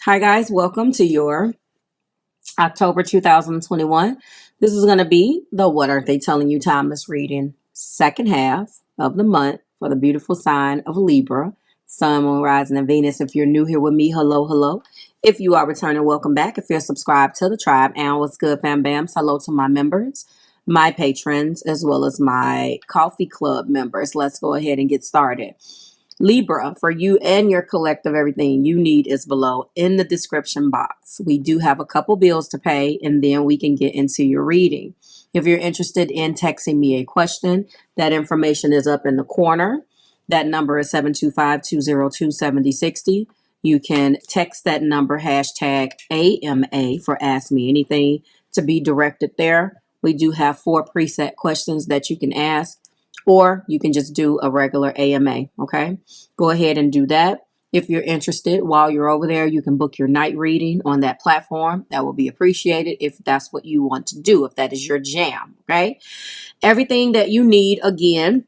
Hi guys, welcome to your October 2021. This is going to be the What Are They Telling You Timeless reading, second half of the month for the beautiful sign of Libra, Sun, Moon, Rising, and Venus. If you're new here with me, hello, hello. If you are returning, welcome back. If you're subscribed to the tribe, and what's good, fam bams, hello to my members, my patrons, as well as my coffee club members. Let's go ahead and get started. Libra, for you and your collective, everything you need is below in the description box. We do have a couple bills to pay, and then we can get into your reading. If you're interested in texting me a question, that information is up in the corner. That number is 725-202-7060. You can text that number, hashtag AMA for Ask Me Anything, to be directed there. We do have 4 preset questions that you can ask, or you can just do a regular AMA, okay? Go ahead and do that. If you're interested, while you're over there, you can book your night reading on that platform. That will be appreciated if that's what you want to do, if that is your jam, okay? Everything that you need, again,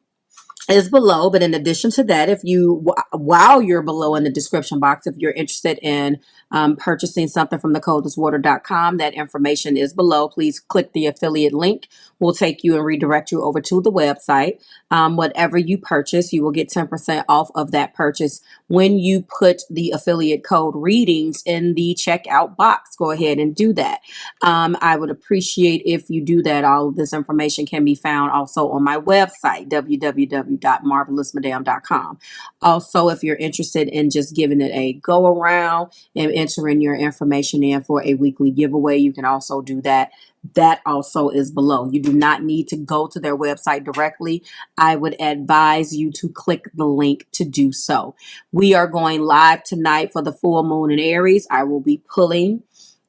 is below. But in addition to that, if you, while you're below in the description box, if you're interested in purchasing something from thecoldestwater.com, that information is below. Please click the affiliate link. We'll take you and redirect you over to the website. Whatever you purchase, you will get 10% off of that purchase when you put the affiliate code readings in the checkout box. Go ahead and do that. I would appreciate if you do that. All of this information can be found also on my website, www.marvelousmadame.com. Also, if you're interested in just giving it a go around and entering your information in for a weekly giveaway, you can also do that. That also is below. You do not need to go to their website directly. I would advise you to click the link to do so. We are going live tonight for the full moon in Aries. I will be pulling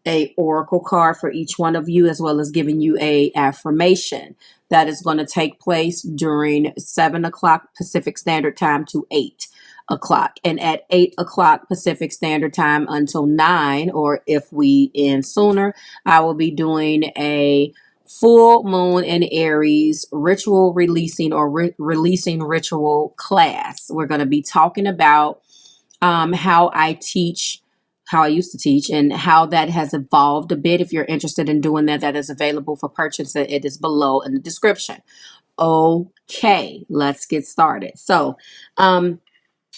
a oracle card for each one of you, as well as giving you a affirmation that is going to take place during 7 o'clock Pacific Standard Time to 8 o'clock, and at 8 o'clock Pacific Standard Time until 9, or if we end sooner, I will be doing a full moon in Aries ritual releasing or releasing ritual class. We're going to be talking about how I used to teach, and how that has evolved a bit. If you're interested in doing that, that is available for purchase. It is below in the description. Okay, let's get started. So,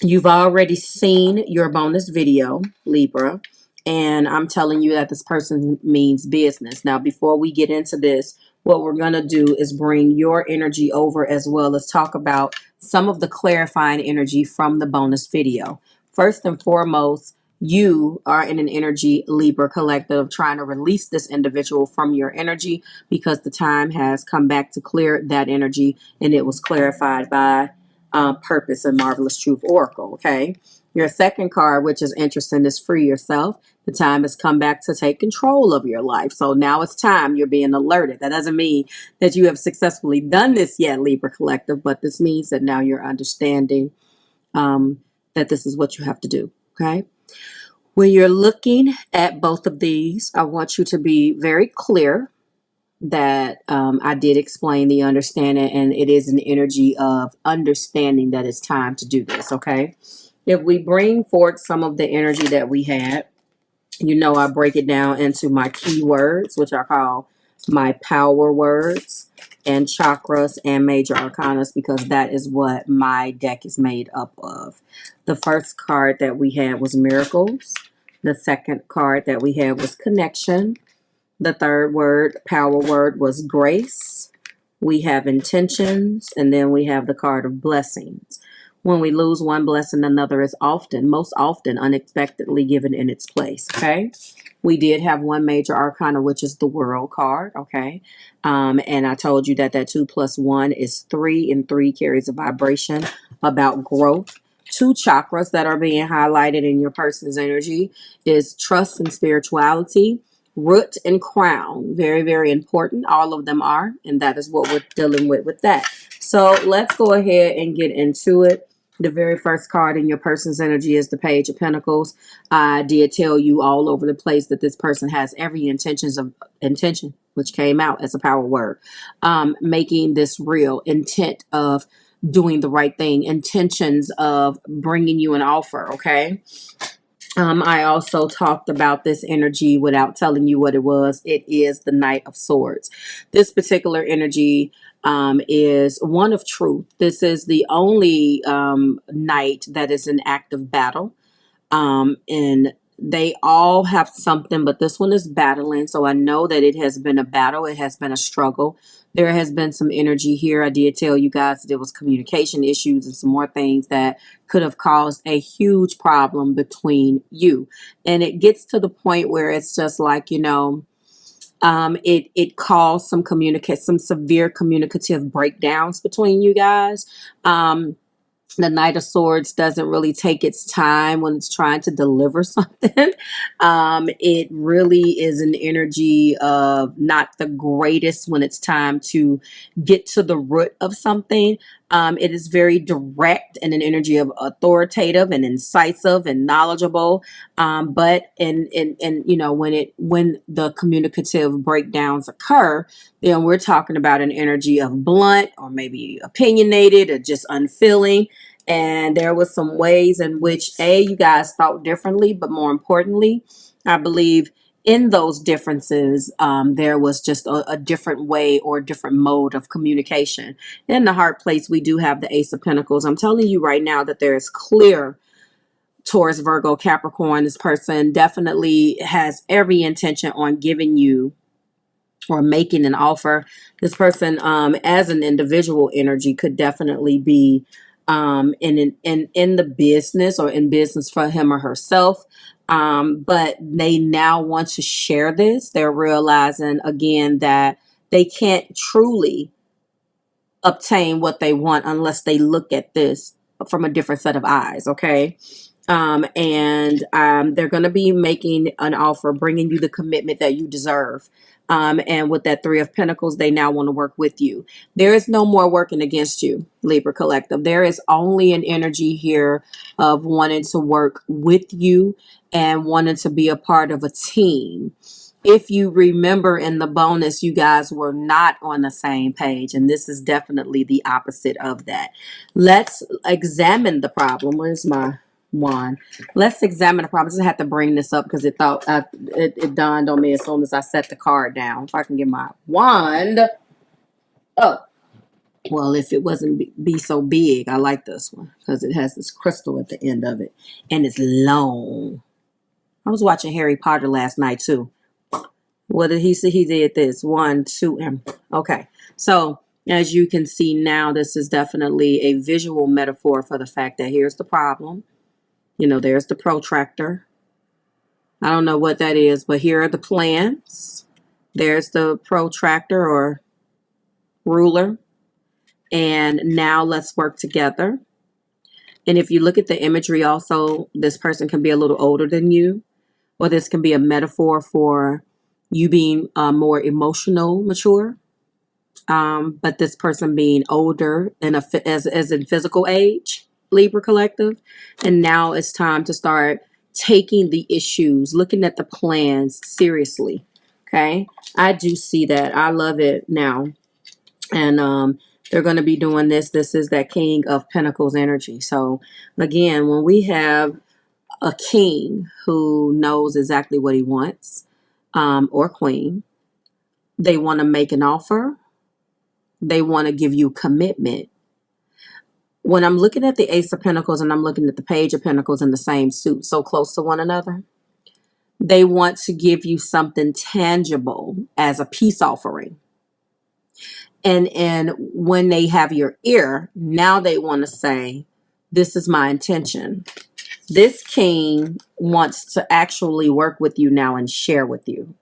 you've already seen your bonus video, Libra, and I'm telling you that this person means business. Now, before we get into this, what we're going to do is bring your energy over, as well as talk about some of the clarifying energy from the bonus video. First and foremost, you are in an energy, Libra collective, trying to release this individual from your energy, because the time has come back to clear that energy, and it was clarified by Purpose and Marvelous Truth Oracle, okay? Your second card, which is interesting, is Free Yourself. The time has come back to take control of your life. So now it's time. You're being alerted. That doesn't mean that you have successfully done this yet, Libra collective, but this means that now you're understanding that this is what you have to do, okay? When you're looking at both of these, I want you to be very clear that I did explain the understanding, and it is an energy of understanding that it's time to do this, okay? If we bring forth some of the energy that we had, you know, I break it down into my keywords, which I call my power words, and chakras and major arcanas, because that is what my deck is made up of. The first card that we had was Miracles. The second card that we had was Connection. The third word, power word, was Grace. We have Intentions, and then we have the card of Blessings. When we lose one blessing, another is often, most often, unexpectedly given in its place, okay? We did have one major arcana, which is the World card, okay? And I told you that 2 + 1 is 3, and 3 carries a vibration about growth. 2 chakras that are being highlighted in your person's energy is Trust and Spirituality, Root and Crown. Very, very important. All of them are, and that is what we're dealing with that. So let's go ahead and get into it. The very first card in your person's energy is the Page of Pentacles. I did tell you all over the place that this person has every intention, which came out as a power word, making this real, intent of doing the right thing, intentions of bringing you an offer, okay? I also talked about this energy without telling you what it was. It is the Knight of Swords. This particular energy is one of truth. This is the only knight that is in active battle. And they all have something, but this one is battling. So I know that it has been a battle. It has been a struggle. There has been some energy here. I did tell you guys there was communication issues and some more things that could have caused a huge problem between you. And it gets to the point where it's just like, you know, it caused some severe communicative breakdowns between you guys. The Knight of Swords doesn't really take its time when it's trying to deliver something. It really is an energy of not the greatest when it's time to get to the root of something. It is very direct and an energy of authoritative and incisive and knowledgeable. But you know, when the communicative breakdowns occur, then we're talking about an energy of blunt or maybe opinionated or just unfeeling. And there was some ways in which you guys thought differently, but more importantly, I believe in those differences, there was just a different way or a different mode of communication. In the heart place, we do have the Ace of Pentacles. I'm telling you right now that there is clear Taurus, Virgo, Capricorn. This person definitely has every intention on giving you or making an offer. This person, as an individual energy, could definitely be in the business or in business for him or herself. But they now want to share this. They're realizing again that they can't truly obtain what they want unless they look at this from a different set of eyes. Okay. They're going to be making an offer, bringing you the commitment that you deserve. And with that Three of Pentacles, they now want to work with you. There is no more working against you, Libra Collective. There is only an energy here of wanting to work with you and wanting to be a part of a team. If you remember in the bonus, you guys were not on the same page, and this is definitely the opposite of that. Let's examine the problem. Where's my wand? Let's examine the problem. I just had to bring this up because it dawned on me as soon as I set the card down. If I can get my wand. Oh, well, if it wasn't be so big, I like this one because it has this crystal at the end of it, and it's long. I was watching Harry Potter last night too. What did he say? He did this 1, 2, and okay. So as you can see now, this is definitely a visual metaphor for the fact that here's the problem. You know, there's the protractor. I don't know what that is, but here are the plans. There's the protractor or ruler. And now let's work together. And if you look at the imagery also, this person can be a little older than you, or this can be a metaphor for you being more emotional, mature. But this person being older and as in physical age, Libra Collective. And now it's time to start taking the issues, looking at the plans seriously. Okay. I do see that. I love it now. And they're going to be doing this. This is that King of Pentacles energy. So again, when we have a king who knows exactly what he wants, or queen, they want to make an offer. They want to give you commitment. When I'm looking at the Ace of Pentacles and I'm looking at the Page of Pentacles in the same suit, so close to one another, they want to give you something tangible as a peace offering. And when they have your ear, now they want to say, this is my intention. This king wants to actually work with you now and share with you.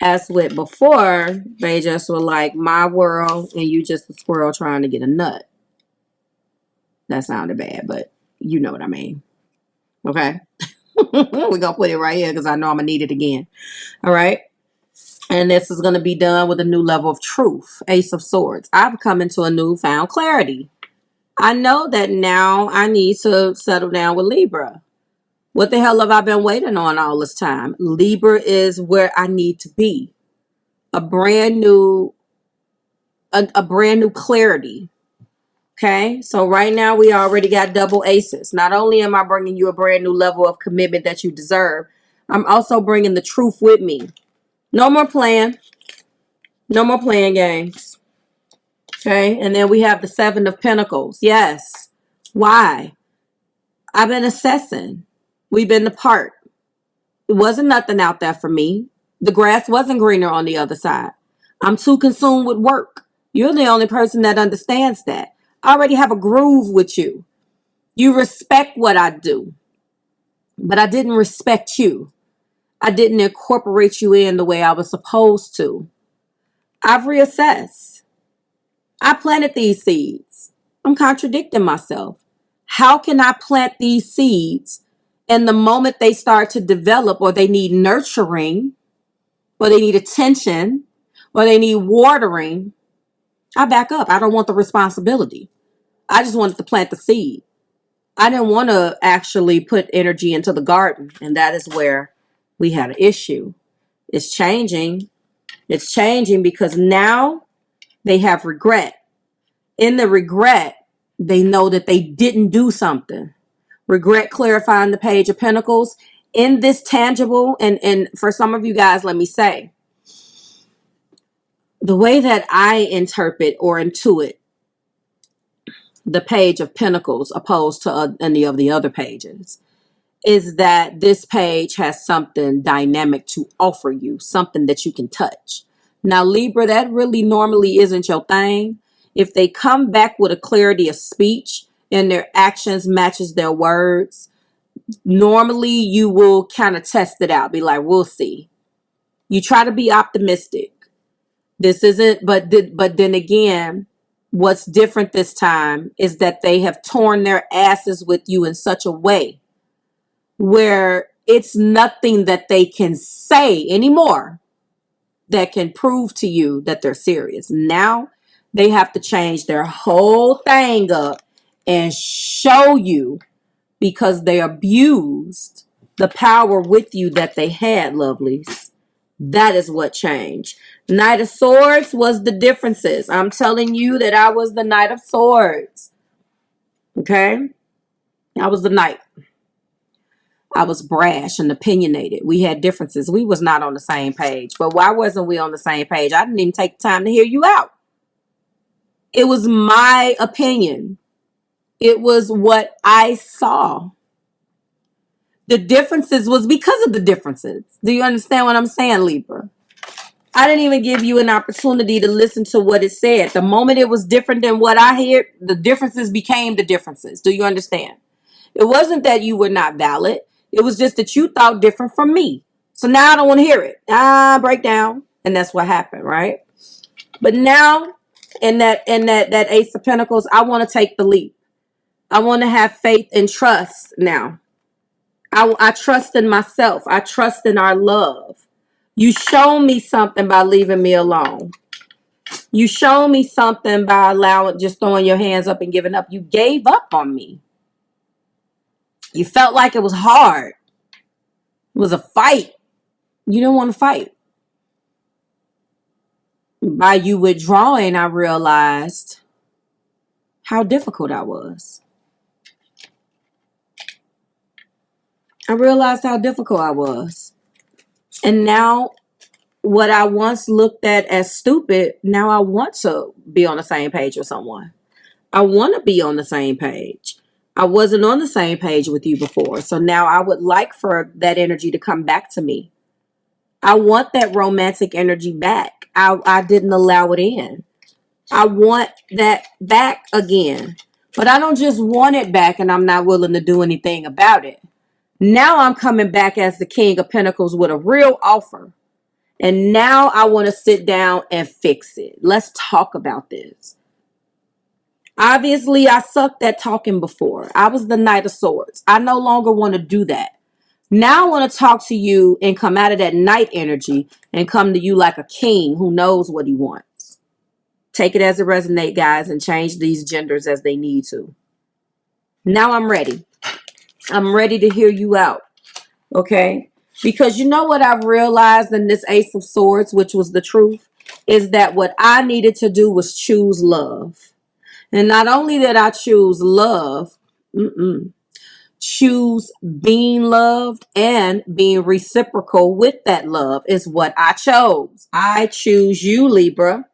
As with before, they just were like, my world, and you just a squirrel trying to get a nut. That sounded bad, but you know what I mean. Okay? We're going to put it right here because I know I'm going to need it again. All right? And this is going to be done with a new level of truth. Ace of Swords. I've come into a newfound clarity. I know that now I need to settle down with Libra. What the hell have I been waiting on all this time? Libra is where I need to be. A brand new clarity. Okay, so right now we already got double aces. Not only am I bringing you a brand new level of commitment that you deserve, I'm also bringing the truth with me. No more playing. No more playing games. Okay, and then we have the Seven of Pentacles. Yes. Why? I've been assessing. We've been apart. It wasn't nothing out there for me. The grass wasn't greener on the other side. I'm too consumed with work. You're the only person that understands that. I already have a groove with you. You respect what I do, but I didn't respect you. I didn't incorporate you in the way I was supposed to. I've reassessed. I planted these seeds. I'm contradicting myself. How can I plant these seeds and the moment they start to develop, or they need nurturing, or they need attention, or they need watering, I back up. I don't want the responsibility. I just wanted to plant the seed. I didn't want to actually put energy into the garden. And that is where we had an issue. It's changing. It's changing because now they have regret. In the regret, they know that they didn't do something. Regret clarifying the Page of Pentacles. In this tangible, and for some of you guys, let me say, the way that I interpret or intuit the Page of Pentacles opposed to any of the other pages is that this page has something dynamic to offer you, something that you can touch. Now, Libra, that really normally isn't your thing. If they come back with a clarity of speech and their actions matches their words, normally you will kind of test it out. Be like, we'll see. You try to be optimistic. This isn't, but then again, what's different this time is that they have torn their asses with you in such a way where it's nothing that they can say anymore that can prove to you that they're serious. Now they have to change their whole thing up and show you, because they abused the power with you that they had, lovelies. That is what changed. Knight of Swords was the differences. I'm telling you that I was the Knight of Swords. Okay? I was the Knight. I was brash and opinionated. We had differences. We was not on the same page. But why wasn't we on the same page? I didn't even take the time to hear you out. It was my opinion. It was what I saw. The differences was because of the differences. Do you understand what I'm saying, Libra? I didn't even give you an opportunity to listen to what it said. The moment it was different than what I heard, the differences became the differences. Do you understand? It wasn't that you were not valid. It was just that you thought different from me. So now I don't want to hear it. Break down. And that's what happened, right? But now, in that Ace of Pentacles, I want to take the leap. I want to have faith and trust now. I trust in myself. I trust in our love. You show me something by leaving me alone. You show me something by just throwing your hands up and giving up. You gave up on me. You felt like it was hard. It was a fight. You didn't want to fight. By you withdrawing, I realized how difficult I was. I realized how difficult I was. And now, what I once looked at as stupid, now I want to be on the same page with someone. I want to be on the same page. I wasn't on the same page with you before. So now I would like for that energy to come back to me. I want that romantic energy back. I didn't allow it in. I want that back again. But I don't just want it back and I'm not willing to do anything about it. Now I'm coming back as the King of Pentacles with a real offer. And now I want to sit down and fix it. Let's talk about this. Obviously, I sucked at talking before. I was the Knight of Swords. I no longer want to do that. Now I want to talk to you and come out of that Knight energy and come to you like a king who knows what he wants. Take it as it resonates, guys, and change these genders as they need to. Now I'm ready. I'm ready to hear you out. Okay? Because you know what I've realized in this Ace of Swords, which was the truth, is that what I needed to do was choose love. And not only did I choose love, choose being loved and being reciprocal with that love is what I chose. I choose you, Libra.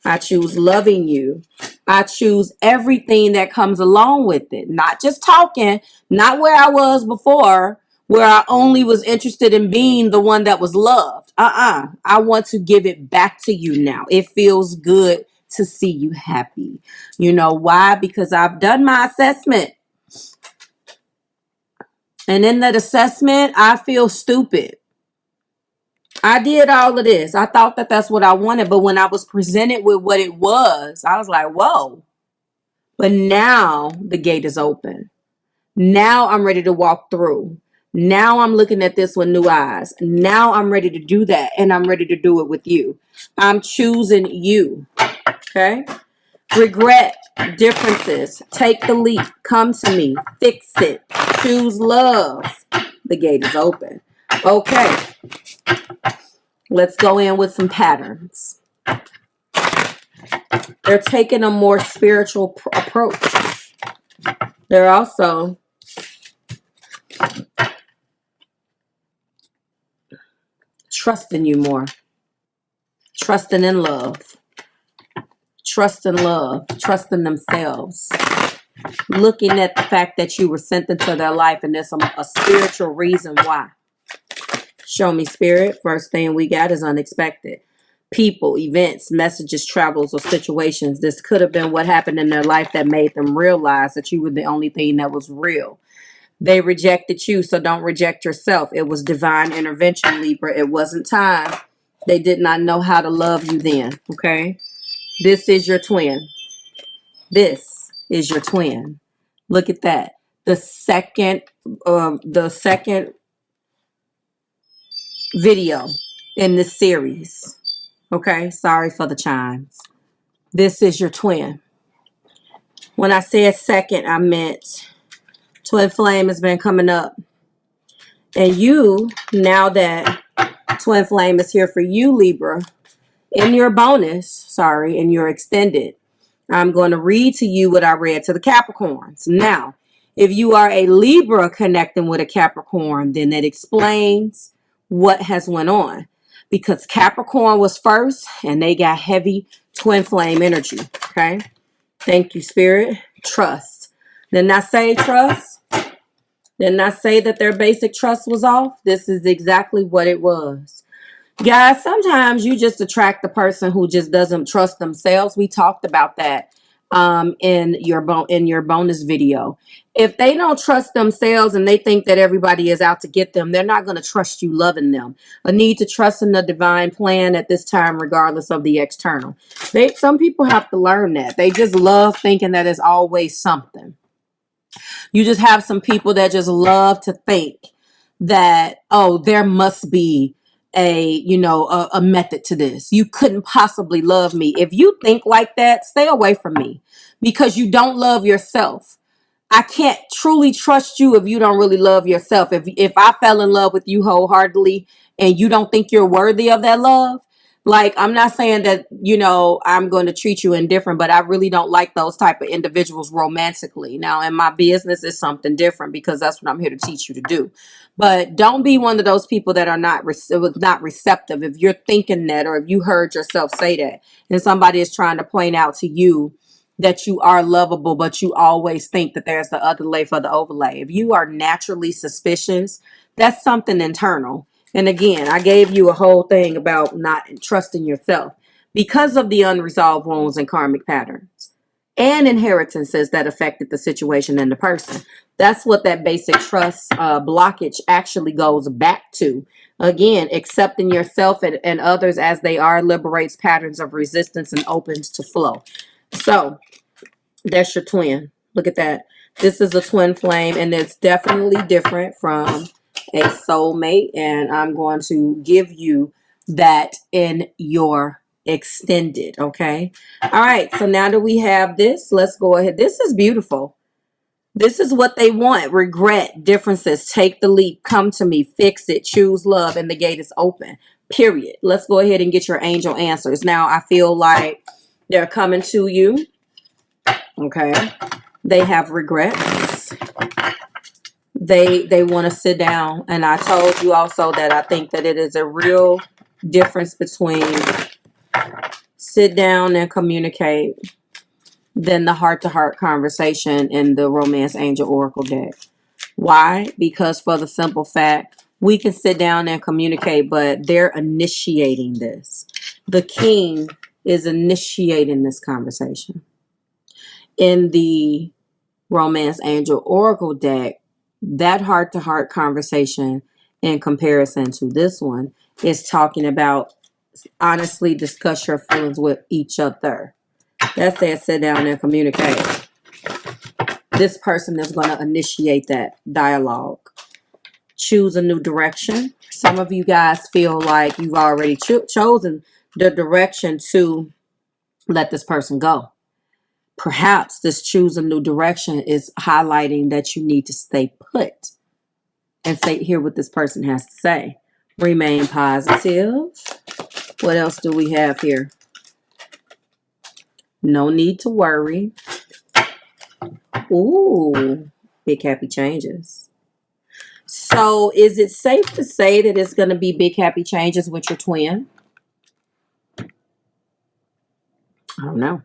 I choose loving you. I choose everything that comes along with it. Not just talking, not where I was before, where I only was interested in being the one that was loved. I want to give it back to you now. It feels good to see you happy. You know why? Because I've done my assessment. And in that assessment, I feel stupid. I did all of this. I thought that that's what I wanted. But when I was presented with what it was, I was like, whoa. But now the gate is open. Now I'm ready to walk through. Now I'm looking at this with new eyes. Now I'm ready to do that. And I'm ready to do it with you. I'm choosing you. Okay? Regret differences. Take the leap. Come to me. Fix it. Choose love. The gate is open. Okay. Let's go in with some patterns. They're taking a more spiritual approach. They're also trusting you more. Trusting in love. Trusting love. Trusting themselves. Looking at the fact that you were sent into their life and there's a spiritual reason why. Show me, Spirit. First thing we got is unexpected. People, events, messages, travels, or situations. This could have been what happened in their life that made them realize that you were the only thing that was real. They rejected you, so don't reject yourself. It was divine intervention, Libra. It wasn't time. They did not know how to love you then, okay? This is your twin. This is your twin. Look at that. The second video in this series. Okay, sorry for the chimes. This is your twin. When I said second, I meant twin flame has been coming up. And you, now that twin flame is here for you, Libra, in your bonus, in your extended, I'm going to read to you what I read to the Capricorns. Now, if you are a Libra connecting with a Capricorn, then that explains what has went on. Because Capricorn was first and they got heavy twin flame energy. Okay. Thank you, Spirit. Trust. Didn't I say trust? Didn't I say that their basic trust was off? This is exactly what it was. Guys, sometimes you just attract the person who just doesn't trust themselves. We talked about that in your bonus video. If they don't trust themselves and they think that everybody is out to get them, they're not going to trust you loving them. A need to trust in the divine plan at this time, regardless of the external. Some people have to learn that. They just love thinking that it's always something. You just have some people that just love to think that, oh, there must be a method to this. You couldn't possibly love me. If you think like that, stay away from me because you don't love yourself. I can't truly trust you if you don't really love yourself. If I fell in love with you wholeheartedly and you don't think you're worthy of that love, like, I'm not saying that, I'm going to treat you indifferent, but I really don't like those type of individuals romantically. Now, in my business, it's something different because that's what I'm here to teach you to do. But don't be one of those people that are not receptive. If you're thinking that, or if you heard yourself say that, and somebody is trying to point out to you that you are lovable, but you always think that there's the other lay for the overlay. If you are naturally suspicious, that's something internal. And again, I gave you a whole thing about not trusting yourself because of the unresolved wounds and karmic patterns and inheritances that affected the situation and the person. That's what that basic trust blockage actually goes back to. Again, accepting yourself and others as they are liberates patterns of resistance and opens to flow. So that's your twin. Look at that. This is a twin flame, and it's definitely different from a soulmate, and I'm going to give you that in your extended. Okay. All right. So now that we have this, let's go ahead. This is beautiful. This is what they want. Regret differences. Take the leap. Come to me. Fix it. Choose love. And the gate is open. Period. Let's go ahead and get your angel answers. Now, I feel like they're coming to you Okay. They have regrets. They want to sit down. And I told you also that I think that it is a real difference between sit down and communicate than the heart-to-heart conversation in the Romance Angel Oracle deck. Why? Because for the simple fact, we can sit down and communicate, but they're initiating this. The king is initiating this conversation. In the Romance Angel Oracle deck, that heart-to-heart conversation in comparison to this one is talking about honestly discuss your feelings with each other. That says sit down and communicate. This person is going to initiate that dialogue. Choose a new direction. Some of you guys feel like you've already chosen the direction to let this person go. Perhaps this choose a new direction is highlighting that you need to stay put and hear what this person has to say. Remain positive. What else do we have here? No need to worry. Ooh, big happy changes. So is it safe to say that it's going to be big happy changes with your twin? I don't know.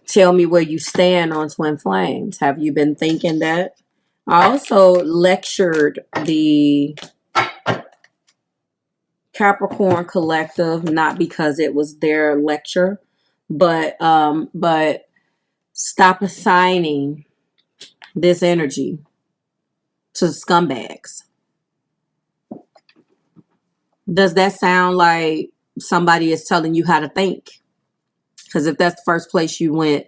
Tell me where you stand on twin flames. Have you been thinking that? I also lectured the Capricorn collective, not because it was their lecture, but stop assigning this energy to scumbags. Does that sound like somebody is telling you how to think? Because if that's the first place you went,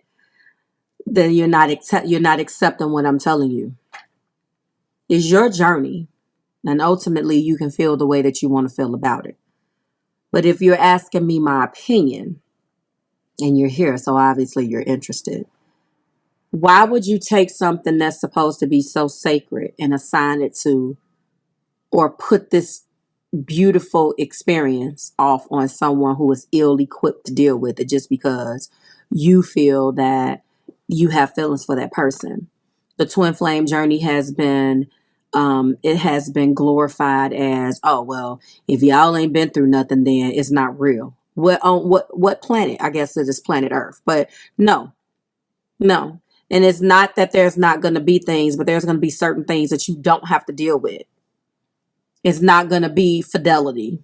then you're not accepting what I'm telling you. It's your journey, and ultimately you can feel the way that you want to feel about it. But if you're asking me my opinion, and you're here, so obviously you're interested, why would you take something that's supposed to be so sacred and assign it to, or put this beautiful experience off on someone who is ill-equipped to deal with it just because you feel that you have feelings for that person? The twin flame journey has been it has been glorified as, oh well, if y'all ain't been through nothing, then it's not real. What planet? I guess it is planet Earth. But no. And it's not that there's not going to be things, but there's going to be certain things that you don't have to deal with. It's not going to be fidelity.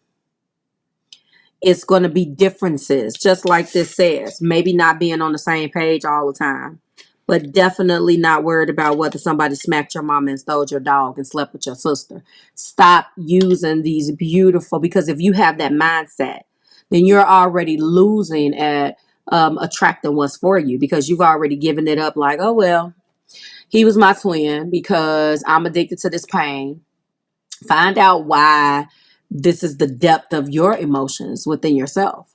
It's going to be differences, just like this says. Maybe not being on the same page all the time, but definitely not worried about whether somebody smacked your mama and stole your dog and slept with your sister. Stop using these beautiful, because if you have that mindset, then you're already losing at attracting what's for you, because you've already given it up like, oh, well, he was my twin because I'm addicted to this pain. Find out why this is the depth of your emotions within yourself.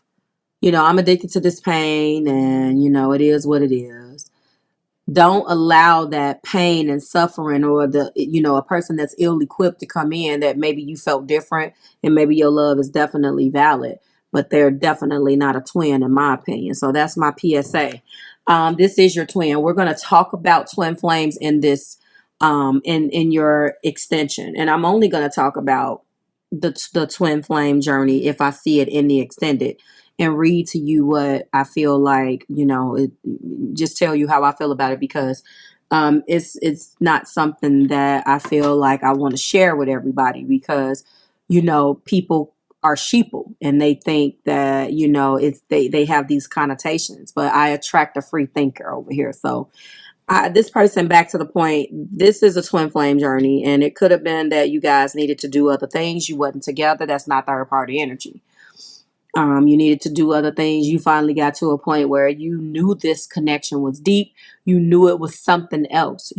You know, I'm addicted to this pain and, you know, it is what it is. Don't allow that pain and suffering, or a person that's ill-equipped to come in that maybe you felt different and maybe your love is definitely valid, but they're definitely not a twin in my opinion. So that's my PSA. This is your twin. We're going to talk about twin flames in this in your extension, and I'm only going to talk about the twin flame journey if I see it in the extended, and read to you what I feel like, just tell you how I feel about it, because it's not something that I feel like I want to share with everybody, because people are sheeple and they think that they have these connotations, but I attract a free thinker over here. So this person, back to the point, this is a twin flame journey, and it could have been that you guys needed to do other things. You wasn't together. That's not third party energy. You needed to do other things. You finally got to a point where you knew this connection was deep. You knew it was something else.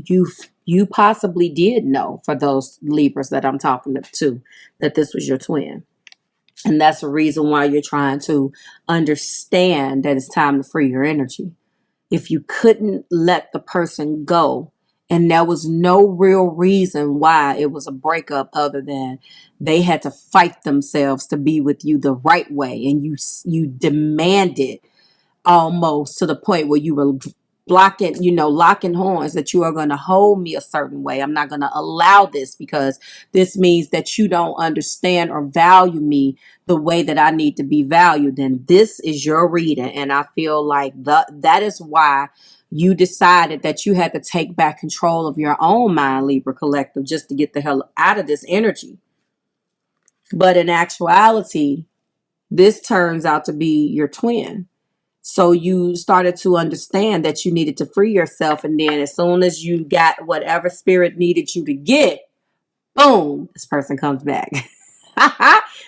You possibly did know, for those Libras that I'm talking to, that this was your twin. And that's the reason why you're trying to understand that it's time to free your energy. If you couldn't let the person go, and there was no real reason why it was a breakup other than they had to fight themselves to be with you the right way, and you demanded almost to the point where you were blocking, you know, locking horns, that you are going to hold me a certain way. I'm not going to allow this, because this means that you don't understand or value me the way that I need to be valued. Then this is your reading. And I feel like that is why you decided that you had to take back control of your own mind, Libra Collective, just to get the hell out of this energy. But in actuality, this turns out to be your twin. So you started to understand that you needed to free yourself. And then as soon as you got whatever spirit needed you to get, boom, this person comes back.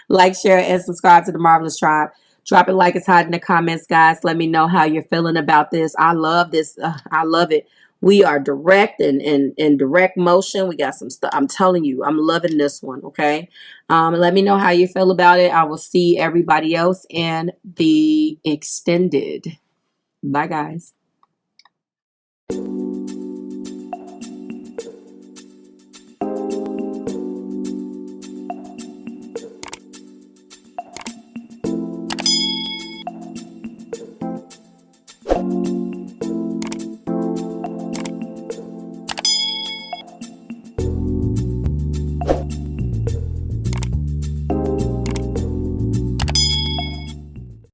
Like, share, and subscribe to the Marvelous Tribe. Drop it like it's hot in the comments, guys. Let me know how you're feeling about this. I love this. I love it. We are direct and in direct motion. We got some stuff. I'm telling you, I'm loving this one. Okay. Let me know how you feel about it. I will see everybody else in the extended. Bye, guys.